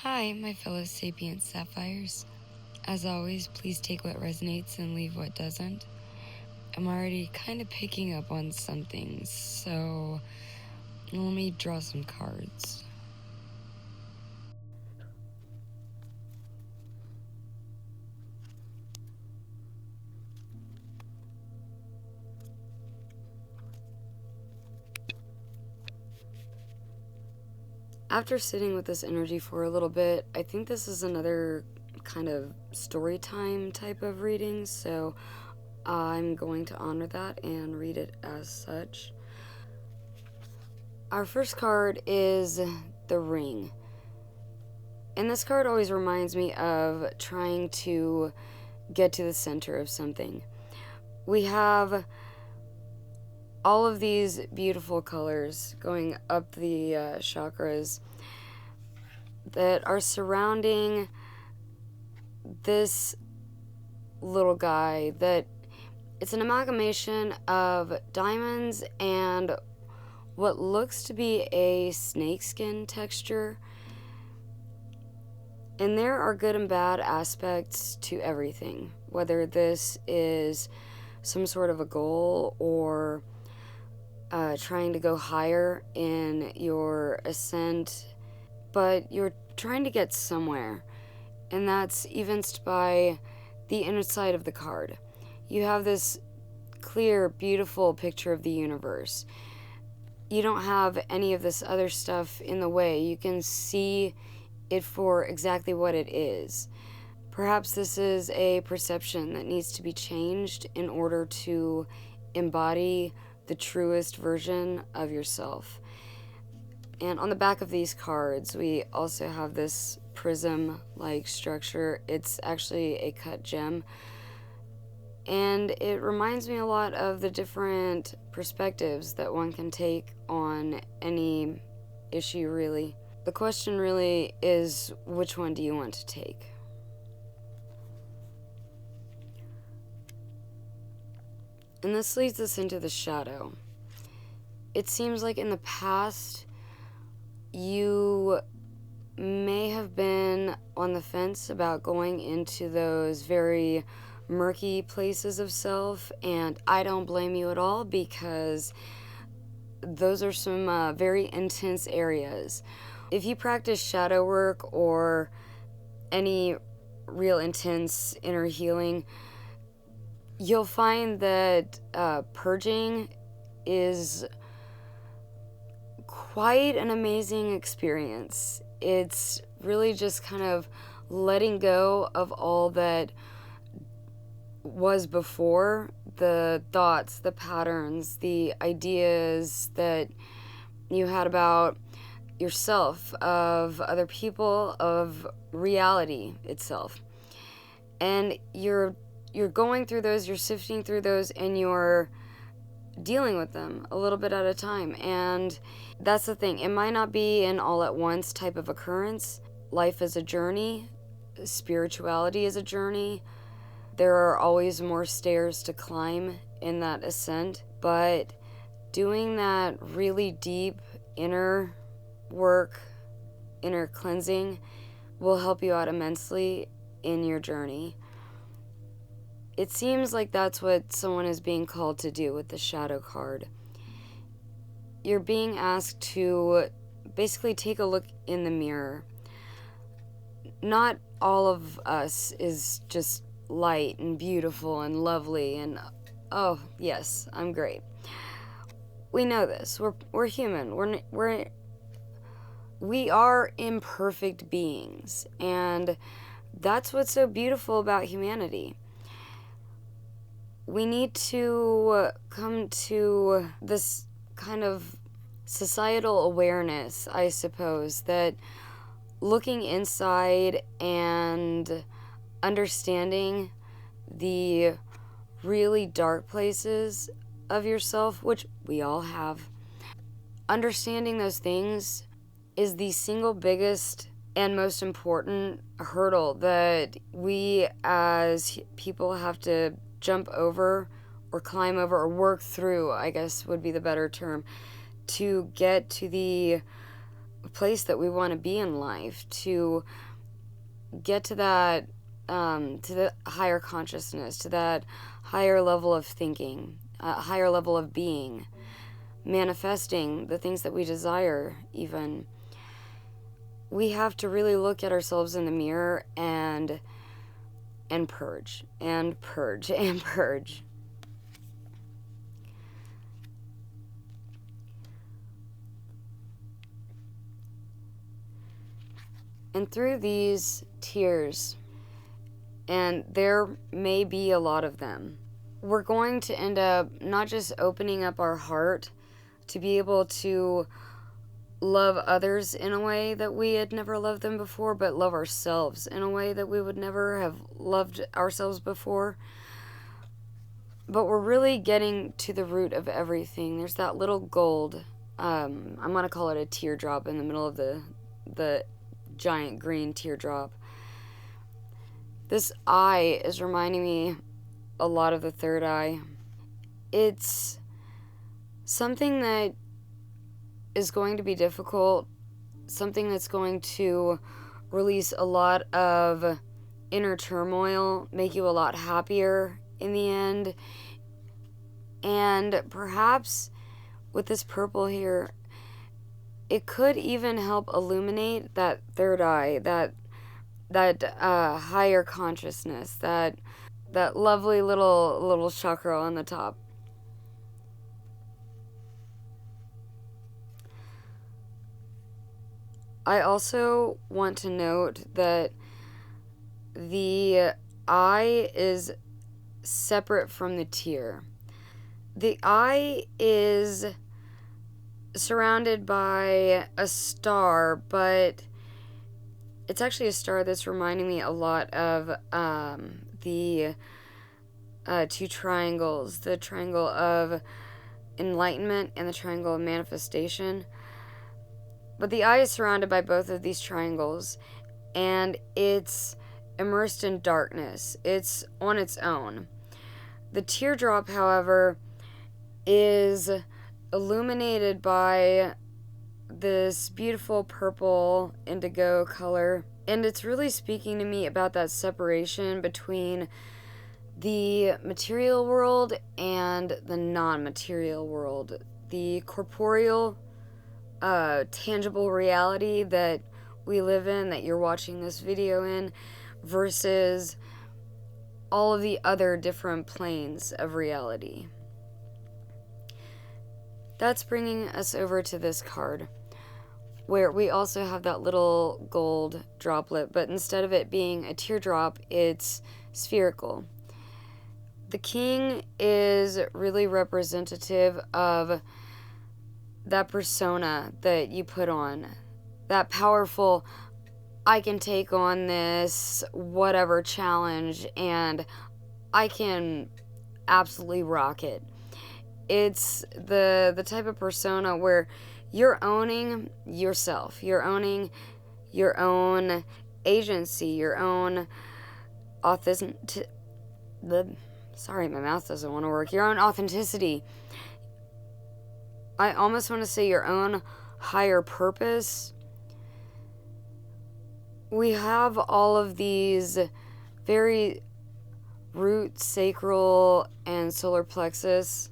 Hi, my fellow sapient sapphires. As always, please take what resonates and leave what doesn't. I'm already kind of picking up on something, so let me draw some cards. After sitting with this energy for a little bit, I think this is another kind of story time type of reading, so I'm going to honor that and read it as such. Our first card is the Ring. And this card always reminds me of trying to get to the center of something. We have all of these beautiful colors going up the chakras that are surrounding this little guy, that it's an amalgamation of diamonds and what looks to be a snakeskin texture. And there are good and bad aspects to everything, whether this is some sort of a goal or trying to go higher in your ascent, but you're trying to get somewhere, and that's evinced by the inside of the card. You have this clear, beautiful picture of the universe. You don't have any of this other stuff in the way. You can see it for exactly what it is. Perhaps this is a perception that needs to be changed in order to embody the truest version of yourself. And on the back of these cards, we also have this prism-like structure. It's actually a cut gem. And it reminds me a lot of the different perspectives that one can take on any issue, really. The question really is, which one do you want to take? And this leads us into the shadow. It seems like in the past, you may have been on the fence about going into those very murky places of self, and I don't blame you at all, because those are some very intense areas. If you practice shadow work or any real intense inner healing, you'll find that purging is quite an amazing experience. It's really just kind of letting go of all that was before, the thoughts, the patterns, the ideas that you had about yourself, of other people, of reality itself. And you're going through those, you're sifting through those, and you're dealing with them a little bit at a time. And that's the thing. It might not be an all-at-once type of occurrence. Life is a journey. Spirituality is a journey. There are always more stairs to climb in that ascent. But doing that really deep inner work, inner cleansing, will help you out immensely in your journey. It seems like that's what someone is being called to do with the shadow card. You're being asked to basically take a look in the mirror. Not all of us is just light and beautiful and lovely and, oh, yes, I'm great. We know this. We're human. We are imperfect beings, and that's what's so beautiful about humanity. We need to come to this kind of societal awareness, I suppose, that looking inside and understanding the really dark places of yourself, which we all have, understanding those things is the single biggest and most important hurdle that we as people have to jump over or climb over or work through, I guess would be the better term, to get to the place that we want to be in life, to get to that, to the higher consciousness, to that higher level of thinking, higher level of being, manifesting the things that we desire. Even, we have to really look at ourselves in the mirror and purge and purge and purge. And through these tears, and there may be a lot of them, we're going to end up not just opening up our heart to be able to love others in a way that we had never loved them before, but love ourselves in a way that we would never have loved ourselves before. But we're really getting to the root of everything. There's that little gold, I'm going to call it a teardrop in the middle of the giant green teardrop. This eye is reminding me a lot of the third eye. It's something that is going to be difficult, something that's going to release a lot of inner turmoil, make you a lot happier in the end. And perhaps with this purple here, it could even help illuminate that third eye, that higher consciousness, that lovely little chakra on the top. I also want to note that the eye is separate from the tear. The eye is surrounded by a star, but it's actually a star that's reminding me a lot of the two triangles, the triangle of enlightenment and the triangle of manifestation. But the eye is surrounded by both of these triangles, and it's immersed in darkness. It's on its own. The teardrop, however, is illuminated by this beautiful purple indigo color, and it's really speaking to me about that separation between the material world and the non-material world, the corporeal, tangible reality that we live in, that you're watching this video in, versus all of the other different planes of reality. That's bringing us over to this card, where we also have that little gold droplet, but instead of it being a teardrop, it's spherical. The king is really representative of that persona that you put on, that powerful, I can take on this whatever challenge and I can absolutely rock it. It's the type of persona where you're owning yourself, you're owning your own agency, your own sorry, my mouth doesn't want to work. Your own authenticity. I almost want to say your own higher purpose. We have all of these very root, sacral, and solar plexus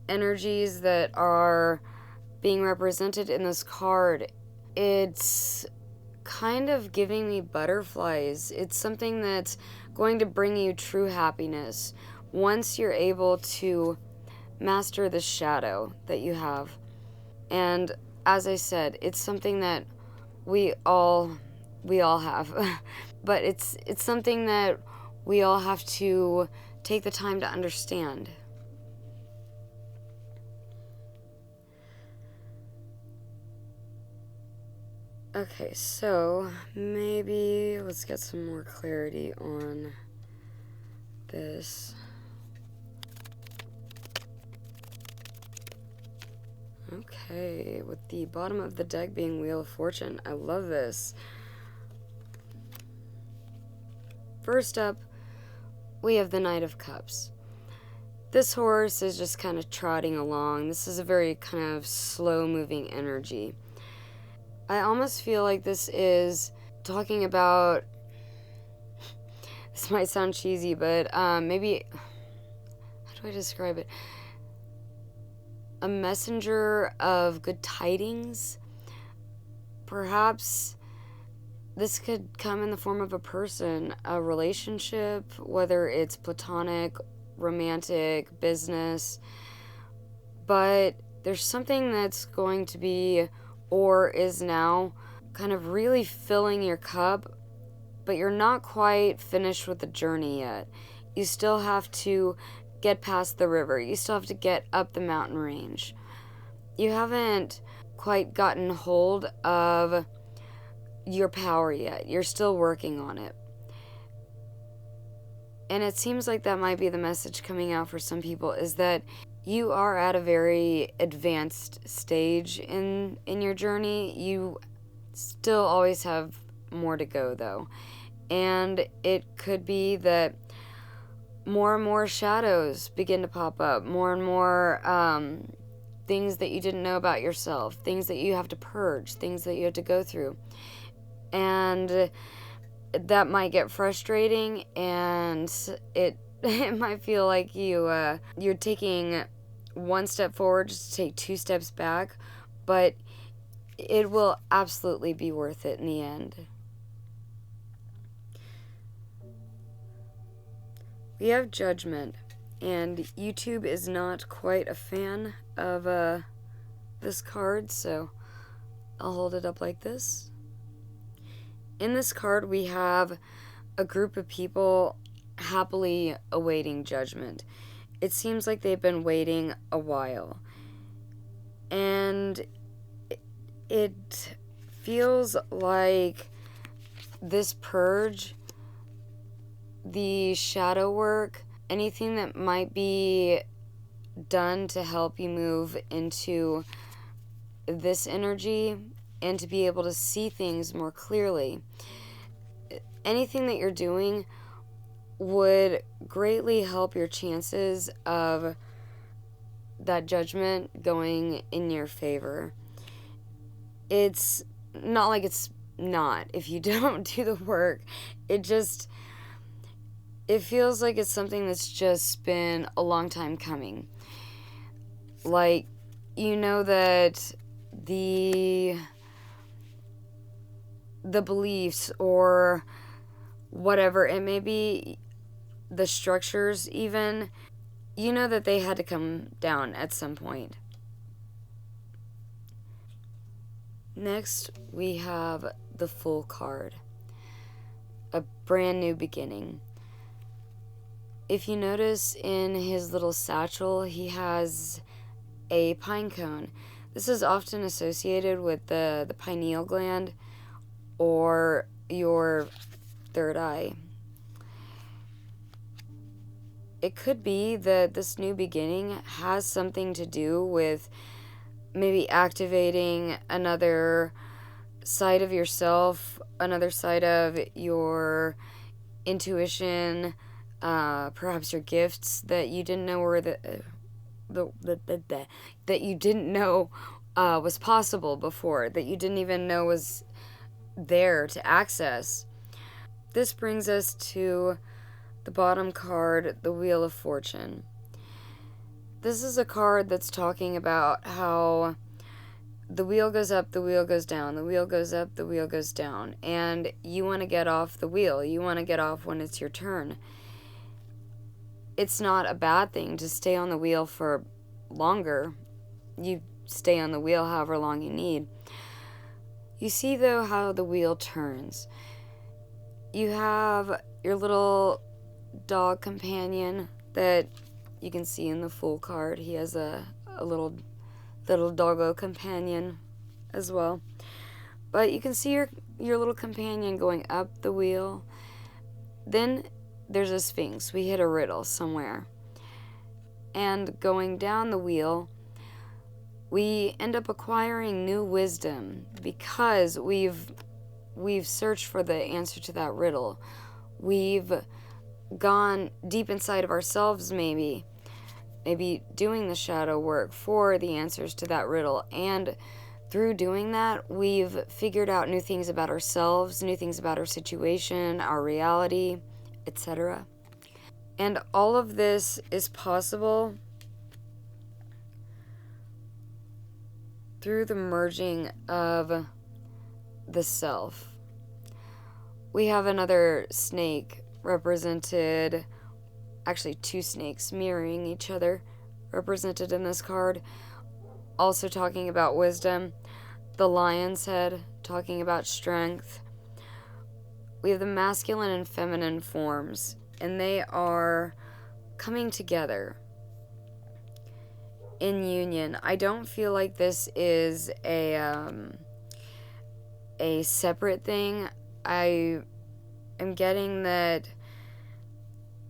energies that are being represented in this card. It's kind of giving me butterflies. It's something that's going to bring you true happiness once you're able to master the shadow that you have. And as I said, it's something that we all have. But it's something that we all have to take the time to understand. Okay, so maybe let's get some more clarity on this. Okay, with the bottom of the deck being Wheel of Fortune. I love this. First up, we have the Knight of Cups. This horse is just kind of trotting along. This is a very kind of slow-moving energy. I almost feel like this is talking about, this might sound cheesy, but maybe, how do I describe it? A messenger of good tidings. Perhaps this could come in the form of a person, a relationship, whether it's platonic, romantic, business. But there's something that's going to be, or is now, kind of really filling your cup, but you're not quite finished with the journey yet. You still have to get past the river. You still have to get up the mountain range. You haven't quite gotten hold of your power yet. You're still working on it. And it seems like that might be the message coming out for some people, is that you are at a very advanced stage in your journey. You still always have more to go, though. And it could be that more and more shadows begin to pop up, more and more things that you didn't know about yourself, things that you have to purge, things that you have to go through. And that might get frustrating, and it might feel like you're taking one step forward just to take 2 steps back, but it will absolutely be worth it in the end. We have Judgment, and YouTube is not quite a fan of this card, so I'll hold it up like this. In this card, we have a group of people happily awaiting judgment. It seems like they've been waiting a while. And it feels like this purge, the shadow work, anything that might be done to help you move into this energy and to be able to see things more clearly. Anything that you're doing would greatly help your chances of that judgment going in your favor. It's not like it's not if you don't do the work. It feels like it's something that's just been a long time coming. Like, you know that the beliefs or whatever it may be, the structures even, you know that they had to come down at some point. Next, we have the Fool card, a brand new beginning. If you notice in his little satchel, he has a pine cone. This is often associated with the pineal gland or your third eye. It could be that this new beginning has something to do with maybe activating another side of yourself, another side of your intuition, perhaps your gifts that you didn't know were that you didn't know was possible before, that you didn't even know was there to access. This brings us to the bottom card, the Wheel of Fortune. This is a card that's talking about how the wheel goes up, the wheel goes down, the wheel goes up, the wheel goes down, and you want to get off the wheel. You want to get off when it's your turn. It's not a bad thing to stay on the wheel for longer. You stay on the wheel however long you need. You see, though, how the wheel turns. You have your little dog companion that you can see in the Fool card. He has a little doggo companion as well. But you can see your little companion going up the wheel. Then there's a Sphinx. We hit a riddle somewhere. And going down the wheel, we end up acquiring new wisdom because we've searched for the answer to that riddle. We've gone deep inside of ourselves, maybe doing the shadow work for the answers to that riddle. And through doing that, we've figured out new things about ourselves, new things about our situation, our reality, etc. And all of this is possible through the merging of the self. We have another snake represented, actually two snakes mirroring each other represented in this card, also talking about wisdom. The lion's head talking about strength. We have the masculine and feminine forms, and they are coming together in union. I don't feel like this is a separate thing. I am getting that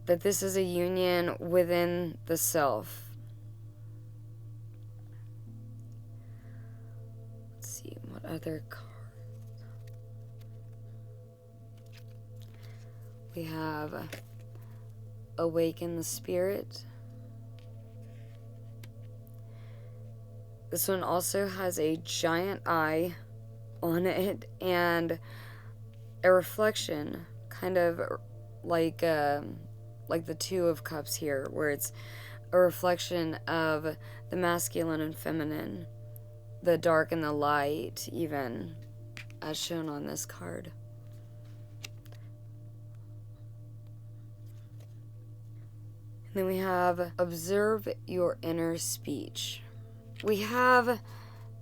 this is a union within the self. Let's see, what other cards? We have awaken the spirit. This one also has a giant eye on it and a reflection, kind of like the Two of Cups here, where it's a reflection of the masculine and feminine, the dark and the light, even as shown on this card. And then we have observe your inner speech. We have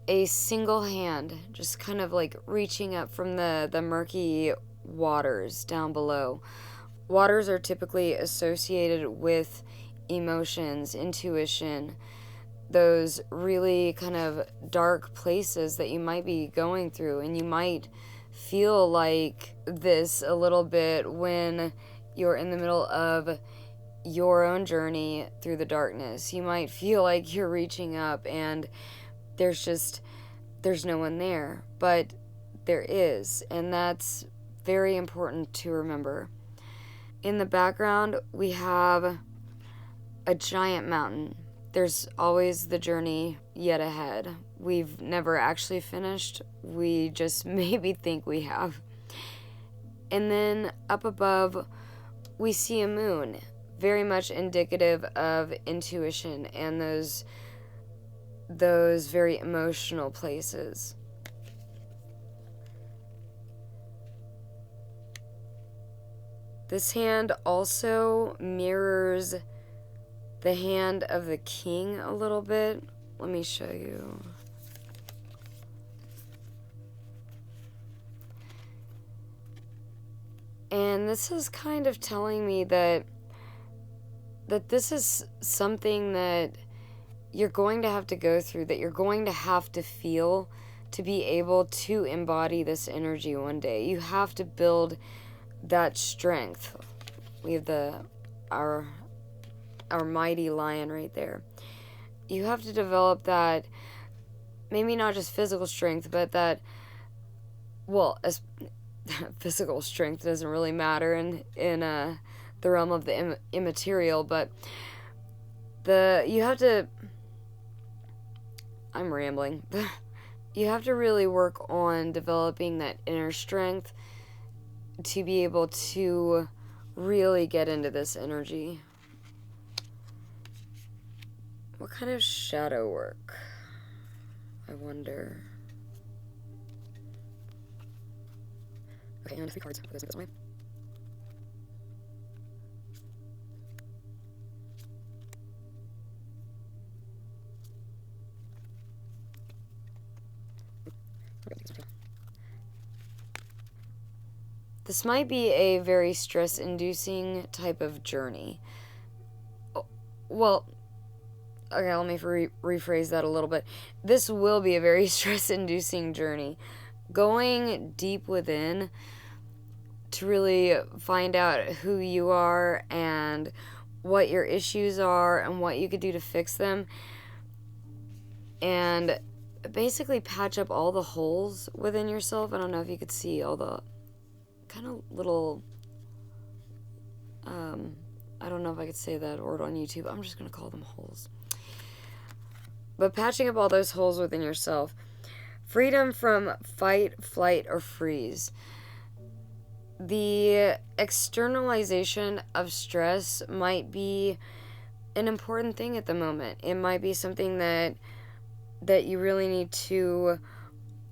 a single hand just kind of like reaching up from the murky waters down below. Waters are typically associated with emotions, intuition, those really kind of dark places that you might be going through, and you might feel like this a little bit when you're in the middle of your own journey through the darkness. You might feel like you're reaching up and there's no one there, but there is, and that's very important to remember. In the background, we have a giant mountain. There's always the journey yet ahead. We've never actually finished. We just maybe think we have. And then up above, we see a moon, very much indicative of intuition and those very emotional places. This hand also mirrors the hand of the king a little bit. Let me show you. And this is kind of telling me that this is something that you're going to have to go through, that you're going to have to feel to be able to embody this energy one day. You have to build that strength. We have our mighty lion right there. You have to develop that, maybe not just physical strength, but that, well, as physical strength doesn't really matter in the realm of the immaterial, but you have to, I'm rambling. You have to really work on developing that inner strength to be able to really get into this energy. What kind of shadow work? I wonder. Okay, and 3 cards. Put those this way. This might be a very stress-inducing type of journey. Well, okay, let me rephrase that a little bit. This will be a very stress-inducing journey. Going deep within to really find out who you are and what your issues are and what you could do to fix them. And basically patch up all the holes within yourself. I don't know if you could see all the kind of little, I don't know if I could say that word on YouTube. I'm just going to call them holes. But patching up all those holes within yourself. Freedom from fight, flight, or freeze. The externalization of stress might be an important thing at the moment. It might be something that you really need to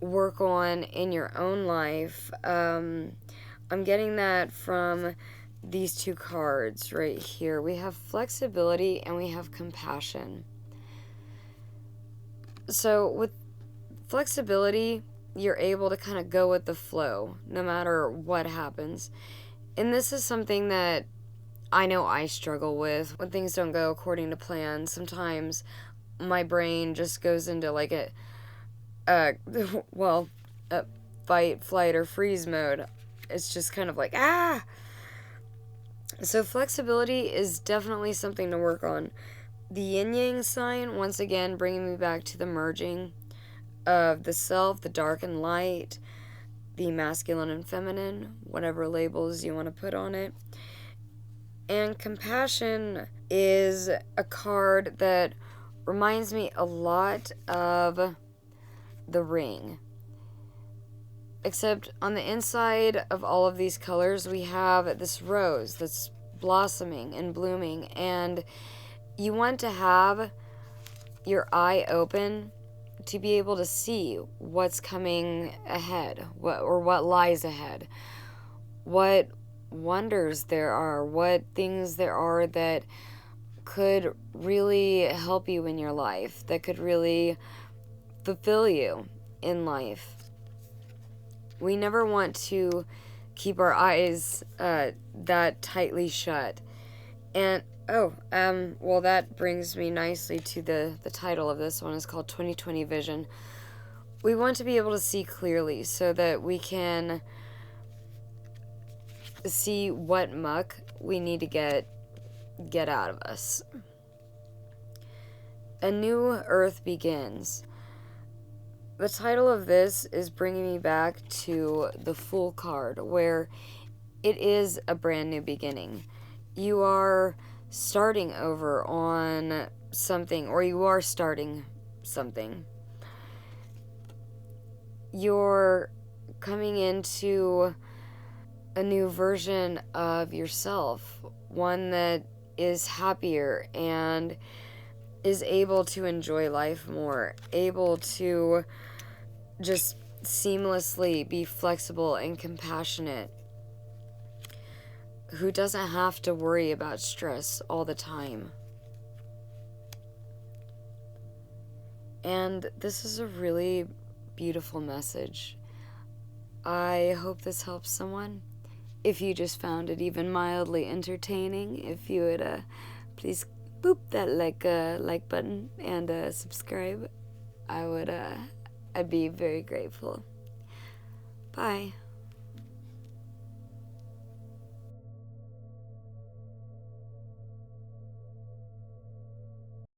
work on in your own life. I'm getting that from these two cards right here. We have flexibility and we have compassion. So with flexibility, you're able to kind of go with the flow no matter what happens. And this is something that I know I struggle with when things don't go according to plan. Sometimes my brain just goes into like a fight, flight, or freeze mode. It's just kind of like, ah! So flexibility is definitely something to work on. The yin-yang sign, once again, bringing me back to the merging of the self, the dark and light, the masculine and feminine, whatever labels you want to put on it. And compassion is a card that reminds me a lot of the ring. Except on the inside of all of these colors, we have this rose that's blossoming and blooming. And you want to have your eye open to be able to see what's coming ahead, what lies ahead, what wonders there are, what things there are that could really help you in your life, that could really fulfill you in life. We never want to keep our eyes that tightly shut. And well, that brings me nicely to the title of this one. Is called 2020 Vision. We want to be able to see clearly so that we can see what muck we need to get out of us. A new earth begins. The title of this is bringing me back to the Fool card, where it is a brand new beginning. You are starting over on something, or you are starting something. You're coming into a new version of yourself, one that is happier and is able to enjoy life more, able to just seamlessly be flexible and compassionate, who doesn't have to worry about stress all the time. And this is a really beautiful message. I hope this helps someone. If you just found it even mildly entertaining, if you would please boop that like button and subscribe, I'd be very grateful. Bye.